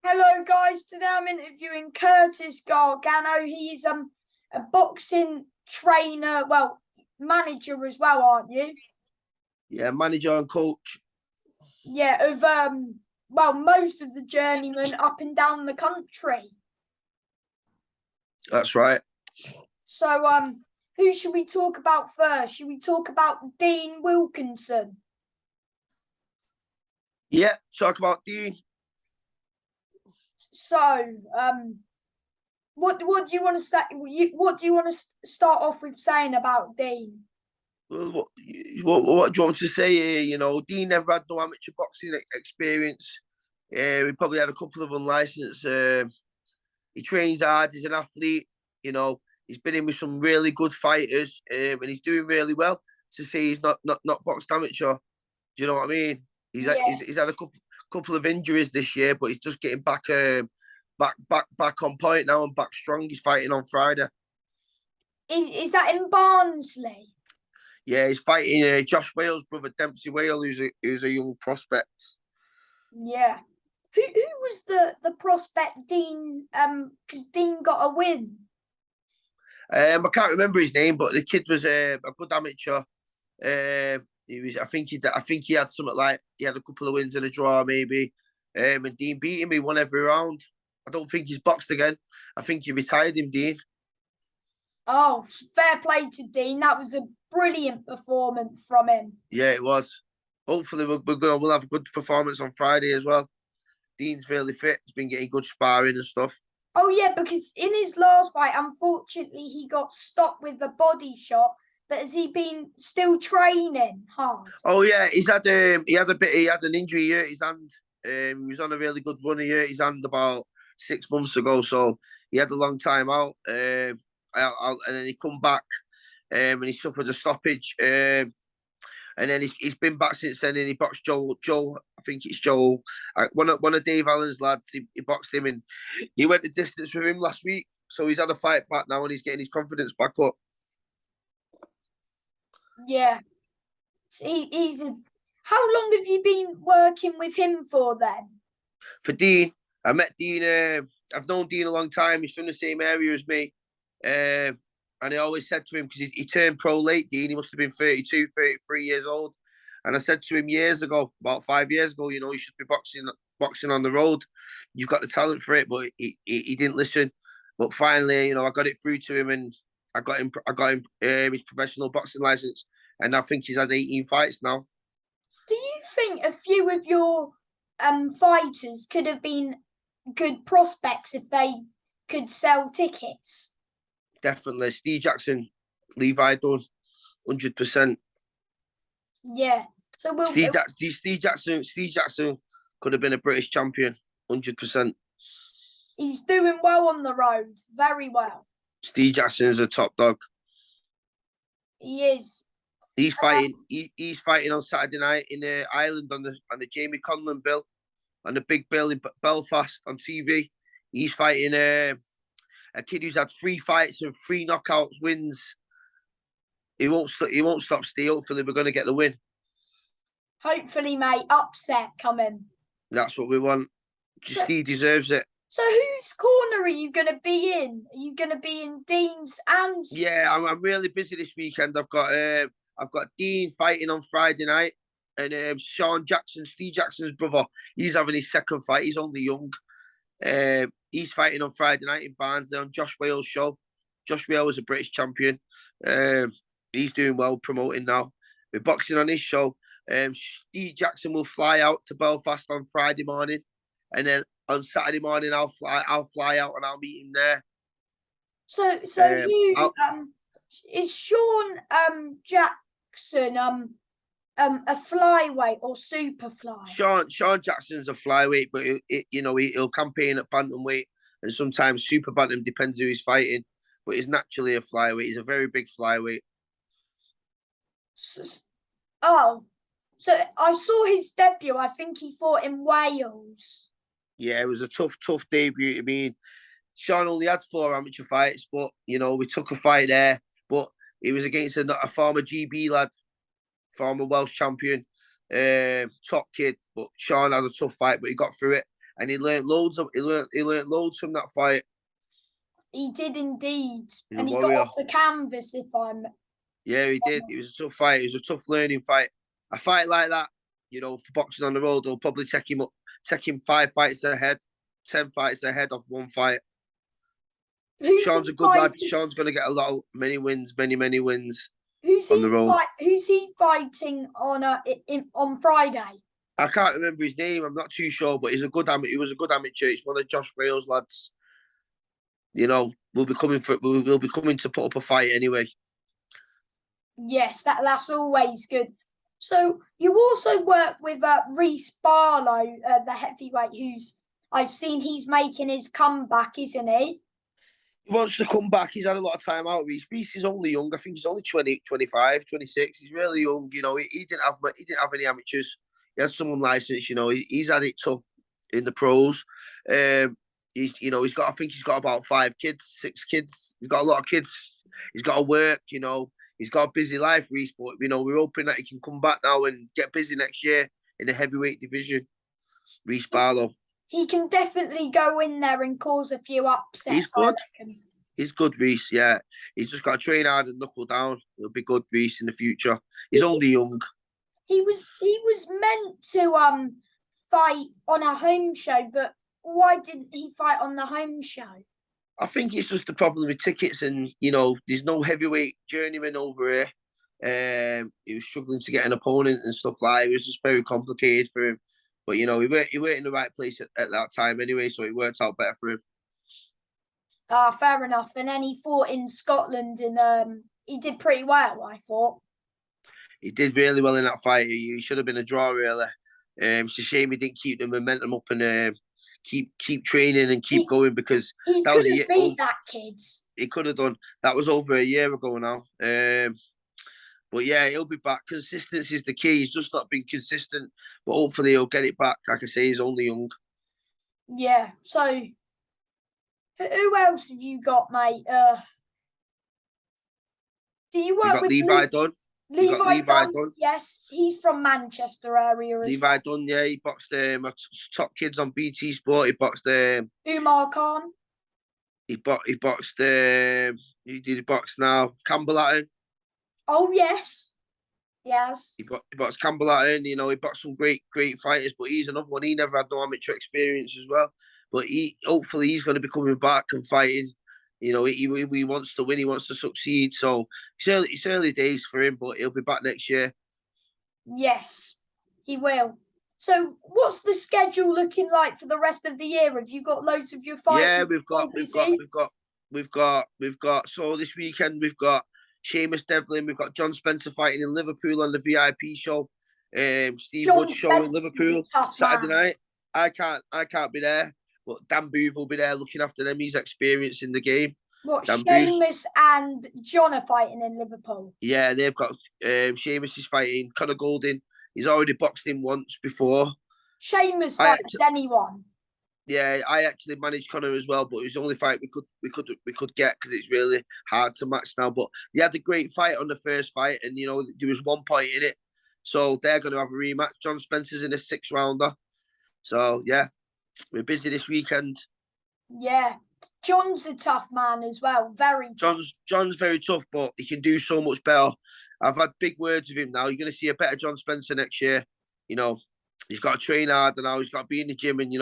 Hello guys, today I'm interviewing Curtis Gargano. He's a boxing trainer, well, manager as well, aren't you? Yeah, manager and coach. Yeah, of most of the journeymen up and down the country. That's right. So who should we talk about first? Should we talk about Dean Wilkinson? Yeah, talk about Dean. So what do you want to start? What do you want to start off with saying about Dean? Well, what do you want to say here? Dean never had no amateur boxing experience. He probably had a couple of unlicensed. He trains hard. He's an athlete. He's been in with some really good fighters, and he's doing really well. To say he's not boxed amateur, do you know what I mean? Yeah. He's had a couple of injuries this year, but he's just getting back on point now and back strong. He's fighting on Friday. Is that in Barnsley? Yeah, he's fighting Josh Wales' brother, Dempsey Wale, who's a young prospect. Yeah. Who was the prospect Dean? Because Dean got a win. I can't remember his name, but the kid was a good amateur. He was. I think he had something like he had a couple of wins and a draw, maybe. And Dean beat him. He won every round. I don't think he's boxed again. I think he retired him, Dean. Oh, fair play to Dean. That was a brilliant performance from him. Yeah, it was. Hopefully, we'll have a good performance on Friday as well. Dean's really fit. He's been getting good sparring and stuff. Oh yeah, because in his last fight, unfortunately, he got stopped with a body shot. But has he been still training hard? Oh yeah, he had an injury. He hurt his hand. He was on a really good run. He hurt his hand about 6 months ago, so he had a long time out. And then he come back, and he suffered a stoppage. And then he's been back since then. And he boxed Joe. I think it's Joe. One of Dave Allen's lads. He boxed him, and he went the distance with him last week. So he's had a fight back now, and he's getting his confidence back up. Yeah. He's a. How long have you been working with him for then? For Dean, I met Dean. I've known Dean a long time. He's from the same area as me. And I always said to him, because he turned pro late, Dean, he must have been 32, 33 years old. And I said to him years ago, about 5 years ago, you should be boxing on the road. You've got the talent for it, but he didn't listen. But finally, I got it through to him, and I got him his professional boxing license. And I think he's had 18 fights now. Do you think a few of your fighters could have been good prospects if they could sell tickets? Definitely. Steve Jackson, Levi Dunn, 100%. Yeah. So Steve Jackson could have been a British champion, 100%. He's doing well on the road, very well. Steve Jackson is a top dog. He is. He's fighting. He's fighting on Saturday night in Ireland on the Jamie Conlan bill, on the big bill in Belfast on TV. He's fighting a kid who's had 3 fights and 3 knockouts wins. He won't stop still. Hopefully, we're going to get the win. Hopefully, mate. Upset coming. That's what we want. Steve deserves it. So, whose corner are you going to be in? Are you going to be in Dean's and? Yeah, I'm really busy this weekend. I've got Dean fighting on Friday night, and Sean Jackson, Steve Jackson's brother. He's having his second fight. He's only young. He's fighting on Friday night in Barnsley on Josh Wales' show. Josh Wales was a British champion. He's doing well promoting now. We're boxing on his show. Steve Jackson will fly out to Belfast on Friday morning, and then on Saturday morning I'll fly out and I'll meet him there. So is Sean Jackson a flyweight or super fly? Sean Jackson's a flyweight, but he'll campaign at bantamweight and sometimes super bantam, depends who he's fighting. But he's naturally a flyweight. He's a very big flyweight. So I saw his debut. I think he fought in Wales. Yeah, it was a tough debut. I mean, Sean only had 4 amateur fights, but we took a fight there. But he was against a former GB lad, former Welsh champion, top kid. But Sean had a tough fight, but he got through it. and he learned loads loads from that fight. He did indeed, He's a and he got warrior. off the canvas. If I'm Yeah, he did. It was a tough fight. It was a tough learning fight. A fight like that, for boxing on the road, will probably take him 5 fights ahead, 10 fights ahead of one fight. who's Sean's he a good lad. fighting? Sean's going to get many wins, many wins Who's on he the road. Who's he fighting on Friday? I can't remember his name. I'm not too sure, but he was a good amateur. It's one of Josh Rail's lads. We'll be coming to put up a fight anyway. Yes, that's always good. So you also work with Reece Barlow, the heavyweight, who's I've seen he's making his comeback, isn't he? He wants to come back. He's had a lot of time out. Reece is only young. I think he's only 20, 25, 26. He's really young. He didn't have any amateurs. He had some unlicensed. He's had it tough in the pros. He's got. I think he's got about 5 kids, 6 kids. He's got a lot of kids. He's got to work. He's got a busy life, Reece. But we're hoping that he can come back now and get busy next year in the heavyweight division. Reece Barlow. He can definitely go in there and cause a few upsets. He's good. He's good, Reece. Yeah, he's just got to train hard and knuckle down. He'll be good, Reece, in the future. He's only young. He was meant to fight on a home show, but why didn't he fight on the home show? I think it's just the problem with tickets, and there's no heavyweight journeyman over here. He was struggling to get an opponent and stuff like. It was just very complicated for him. But he weren't in the right place at that time anyway, so it worked out better for him. Fair enough. And then he fought in Scotland, and he did pretty well, I thought. He did really well in that fight. He should have been a draw, really. It's a shame he didn't keep the momentum up and keep training and keep going, because he that was couldn't beat that kid. He could have done. That was over a year ago now. But yeah, he'll be back. Consistency is the key. He's just not been consistent, but hopefully he'll get it back. Like I say, he's only young. Yeah. So, who else have you got, mate? Do you work with Levi Dunn? Levi Dunn? Yes, he's from Manchester area. Levi Dunn, yeah, he boxed top kids on BT Sport. He boxed Umar Khan. He boxed who did he box now? Campbell Hatton. Oh yes. He boxed Campbell Hatton. He boxed some great fighters, but he's another one. He never had no amateur experience as well. But hopefully he's going to be coming back and fighting. He wants to win. He wants to succeed. So it's early days for him, but he'll be back next year. Yes, he will. So what's the schedule looking like for the rest of the year? Have you got loads of your fights? Yeah, we've got. So this weekend we've got Seamus Devlin. We've got John Spencer fighting in Liverpool on the VIP show. Steve Wood show in Liverpool Saturday night. I can't be there, but Dan Booth will be there looking after them. He's experienced in the game. What, Seamus and John are fighting in Liverpool? Yeah, they've got Seamus is fighting Conor Golding. He's already boxed him once before. Seamus fights anyone. Yeah, I actually managed Conor as well, but it was the only fight we could get, because it's really hard to match now. But they had a great fight on the first fight, and there was 1 point in it, so they're going to have a rematch. John Spencer's in a 6-rounder, so yeah, we're busy this weekend. Yeah, John's a tough man as well. John's very tough, but he can do so much better. I've had big words with him now. You're going to see a better John Spencer next year. He's got to train harder now. He's got to be in the gym, and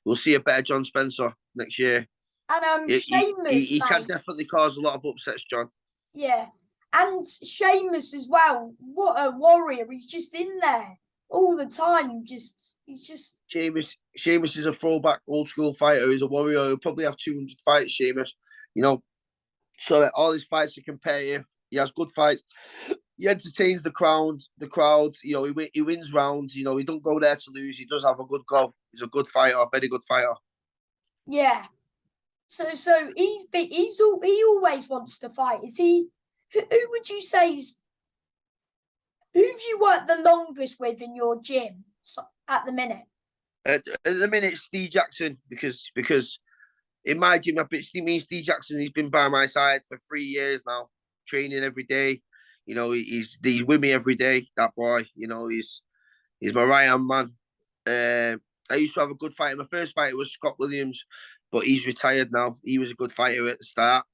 we'll see a better John Spencer next year. And Seamus, he can definitely cause a lot of upsets, John. Yeah, and Seamus as well. What a warrior! He's just in there all the time. He's just. Seamus is a throwback, old school fighter. He's a warrior. He'll probably have 200 fights. Seamus, so that all his fights are competitive. He has good fights. He entertains the crowds. He wins rounds. He don't go there to lose. He does have a good go. He's a good fighter, a very good fighter. Yeah. So he always wants to fight. Is he? Who would you say is? Who've you worked the longest with in your gym at the minute? At the minute, Steve Jackson, because in my gym, Steve Jackson, he's been by my side for 3 years now, training every day. He's with me every day. That boy, he's my right hand man. I used to have a good fighter. My first fighter was Scott Williams, but he's retired now. He was a good fighter at the start.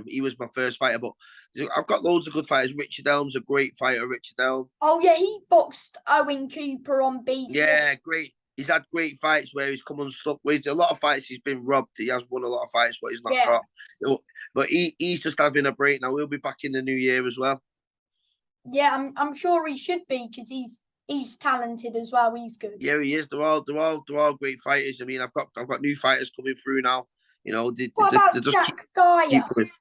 He was my first fighter, but I've got loads of good fighters. Richard Elm's a great fighter. Richard Elm. Oh yeah, he boxed Owen Cooper on BT. Yeah, great. He's had great fights where he's come unstuck. With a lot of fights, he's been robbed. He has won a lot of fights, but he's not Yeah. got. But he's just having a break now. We'll be back in the new year as well. Yeah, I'm sure he should be because he's talented as well. He's good. Yeah, he is. They're all great fighters. I mean, I've got new fighters coming through now. You know, What about just Jack Dyer? keep going.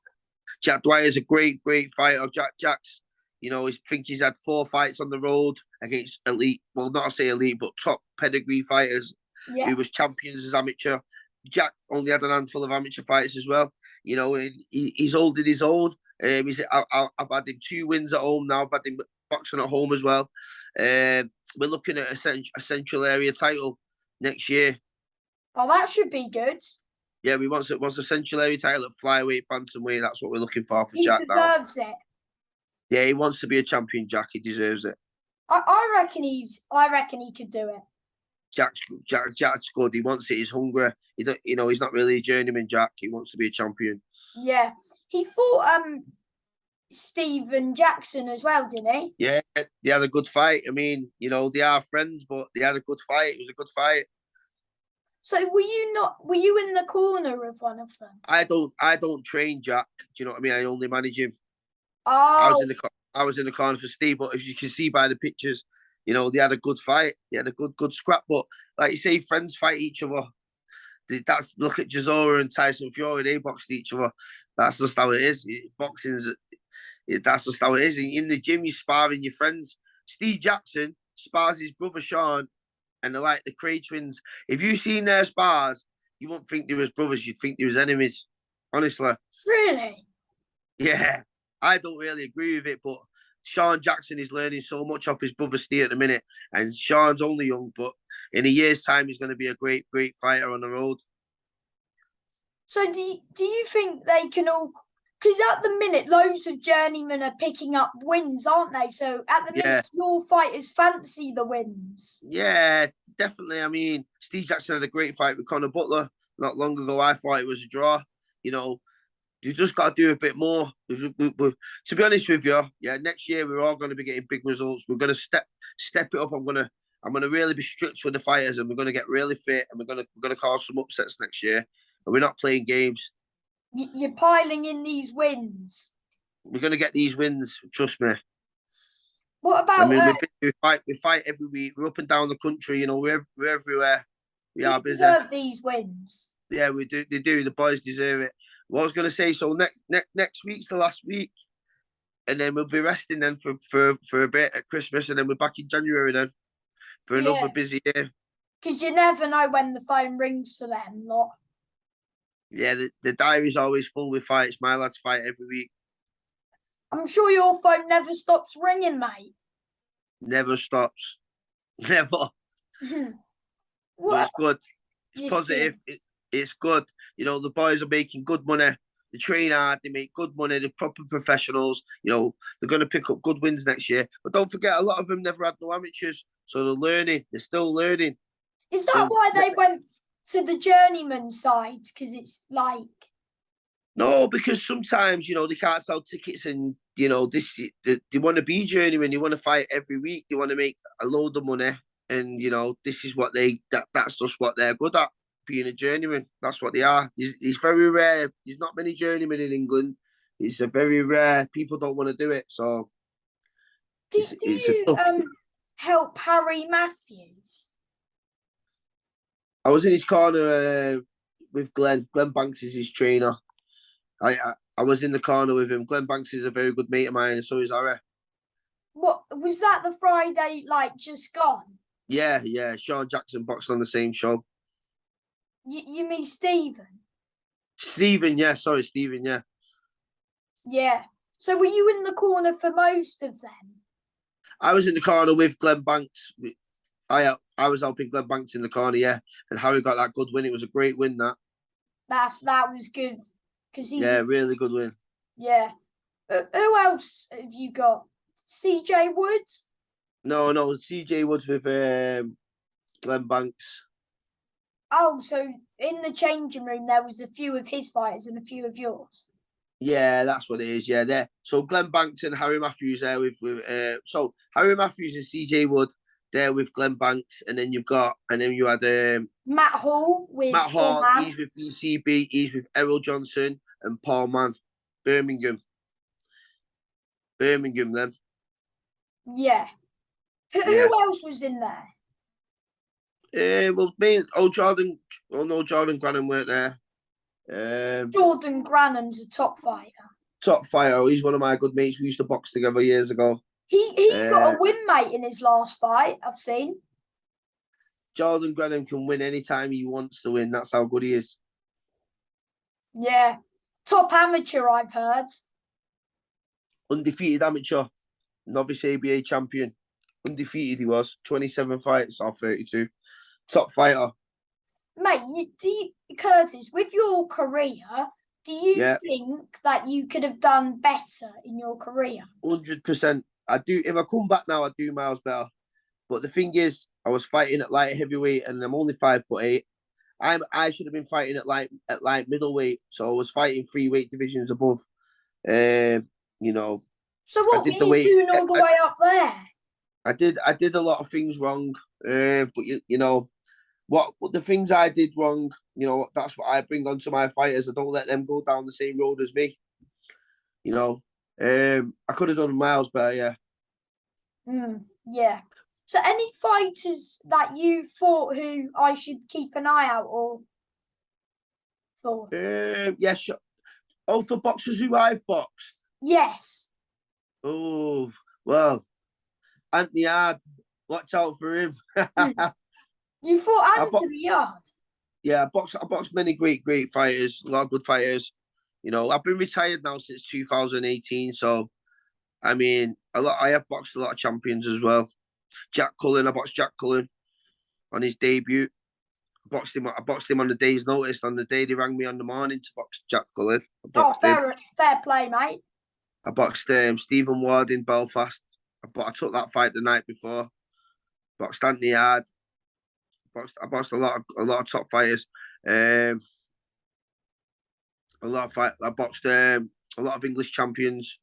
Jack Dwyer's a great fighter. Jack's, I think he's had 4 fights on the road against elite. Well, not to say elite, but top pedigree fighters. Yeah. Who was champions as amateur. Jack only had a handful of amateur fights as well. And he's holding his own. I've had him 2 wins at home now. I've had him boxing at home as well. We're looking at a central area title next year. Oh, that should be good. Yeah, we want a central area title at flyweight, bantamweight. That's what we're looking for Jack now. He deserves it. Yeah, he wants to be a champion, Jack. He deserves it. I reckon he could do it. Jack's good. He wants it. He's hungry. He's not really a journeyman, Jack. He wants to be a champion. Yeah, he fought Stephen Jackson as well, didn't he? Yeah, they had a good fight. I mean, they are friends, but they had a good fight. It was a good fight. So were you in the corner of one of them? I don't train Jack. Do you know what I mean? I only manage him. Oh. I was in the corner for Steve, but as you can see by the pictures, they had a good fight. They had a good scrap. But like you say, friends fight each other. Look at Chisora and Tyson Fury. They boxed each other. That's just how it is. That's just how it is. In the gym, you're sparring your friends. Steve Jackson spars his brother Sean, and they're like the Cray twins. If you seen their spars, you wouldn't think they was brothers. You'd think they was enemies. Honestly. Really? Yeah. I don't really agree with it, but Sean Jackson is learning so much off his brother Steve at the minute, and Sean's only young, but in a year's time, he's going to be a great fighter on the road. So do you think they can all? Because at the minute, loads of journeymen are picking up wins, aren't they? So at the minute, your fighters fancy the wins. Yeah, definitely. I mean, Steve Jackson had a great fight with Conor Butler not long ago. I thought it was a draw. You just got to do a bit more. To be honest with you, yeah, next year we're all going to be getting big results. We're going to step it up. I'm going to really be strict with the fighters, and we're going to get really fit, and we're going to cause some upsets next year. And we're not playing games. You're piling in these wins. We're going to get these wins. Trust me. What about? I mean, we fight every week. We're up and down the country. We're everywhere. We are busy. Deserve these wins. Yeah, we do. They do. The boys deserve it. What I was going to say, so next week's the last week, and then we'll be resting then for a bit at Christmas, and then we're back in January then for another busy year. Because you never know when the phone rings for them lot. Yeah, the diary's always full with fights. My lads fight every week. I'm sure your phone never stops ringing, mate. Never stops. Never. It's good. It's positive. It's good. The boys are making good money. They train hard. They make good money. They're proper professionals. They're going to pick up good wins next year. But don't forget, a lot of them never had no amateurs. So they're learning. They're still learning. Is that why they went to the journeyman side? Because it's like... No, because sometimes, they can't sell tickets and, they want to be journeyman. They want to fight every week. They want to make a load of money. And, this is what that's just what they're good at. Being a journeyman, that's what they are. It's very rare. There's not many journeymen in England. It's a very rare. People don't want to do it. So, do you help Harry Matthews? I was in his corner with Glenn. Glenn Banks is his trainer. I was in the corner with him. Glenn Banks is a very good mate of mine, and so is Harry. What was that? The Friday just gone? Yeah. Sean Jackson boxed on the same show. You mean Stephen? Stephen, yeah. Sorry, Stephen, yeah. Yeah. So were you in the corner for most of them? I was in the corner with Glenn Banks. I was helping Glenn Banks in the corner, yeah. And Harry got that good win. It was a great win, that. That was good. Yeah, really good win. Yeah. Who else have you got? CJ Woods? No. CJ Woods with Glenn Banks. Oh, so in the changing room there was a few of his fighters and a few of yours. Yeah, that's what it is. Yeah, there. So Glenn Banks and Harry Matthews there with so Harry Matthews and CJ Wood there with Glenn Banks, and then you had Matt Hall with Matt Paul Hall. Mann. He's with BCB. He's with Errol Johnson and Paul Mann, Birmingham. Then. Yeah. Yeah. Who else was in there? Well, me and Jordan. Oh no, Jordan Grannon weren't there. Jordan Granham's a top fighter. Top fighter. He's one of my good mates. We used to box together years ago. He got a win, mate, in his last fight. I've seen. Jordan Grannon can win anytime he wants to win. That's how good he is. Yeah. Top amateur, I've heard. Undefeated amateur. Novice ABA champion. Undefeated he was. 27 fights off 32. Top fighter. Mate, Curtis, with your career, do you think that you could have done better in your career? 100%. I do. If I come back now, I do miles better. But the thing is, I was fighting at light heavyweight, and I'm only 5'8". I should have been fighting at light middleweight, so I was fighting 3 weight divisions above. You know. So what were you doing all the way up there? I did a lot of things wrong, but you know what the things I did wrong. You know, that's what I bring onto my fighters. I don't let them go down the same road as me. You know, I could have done miles better. Yeah. Yeah. So any fighters that you thought who I should keep an eye out for? Yes. Sure. Oh, for boxers who I've boxed. Yes. Oh well, Anthony Hard. Watch out for him. You fought Anthony Hard? Yeah, I boxed many great fighters, a lot of good fighters. You know, I've been retired now since 2018, so I mean, I have boxed a lot of champions as well. Jack Cullen, I boxed Jack Cullen on his debut. I boxed him on the day's notice. On the day they rang me on the morning to box Jack Cullen. Fair play, mate. I boxed Stephen Ward in Belfast. I took that fight the night before. Boxed Anthony Hard. I boxed a lot of top fighters. I boxed a lot of English champions.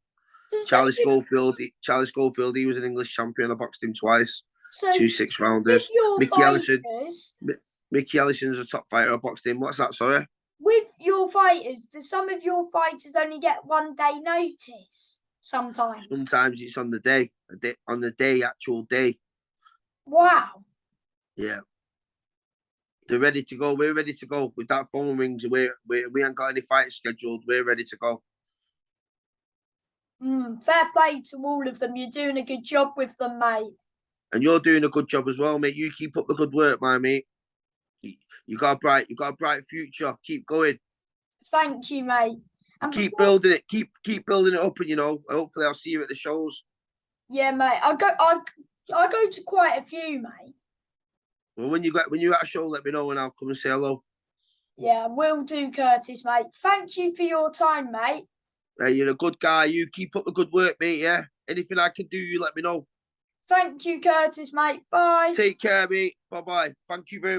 Charlie Schofield, he was an English champion. I boxed him twice. So 2 6-rounders. Mickey Ellison's a top fighter. I boxed him. What's that, sorry? With your fighters, do some of your fighters only get 1 day notice? Sometimes. Sometimes it's on the day, actual day. Wow. Yeah. They're ready to go. We're ready to go. With that phone rings, we ain't got any fights scheduled. We're ready to go. Fair play to all of them. You're doing a good job with them, mate. And you're doing a good job as well, mate. You keep up the good work, my mate. You got a bright future. Keep going. Thank you, mate. And keep building it. Keep building it up, and hopefully I'll see you at the shows. Yeah, mate. I go to quite a few, mate. Well, when you're at a show, let me know and I'll come and say hello. Yeah, will do, Curtis, mate. Thank you for your time, mate. Hey, you're a good guy. You keep up the good work, mate. Yeah. Anything I can do, you let me know. Thank you, Curtis, mate. Bye. Take care, mate. Bye-bye. Thank you very much.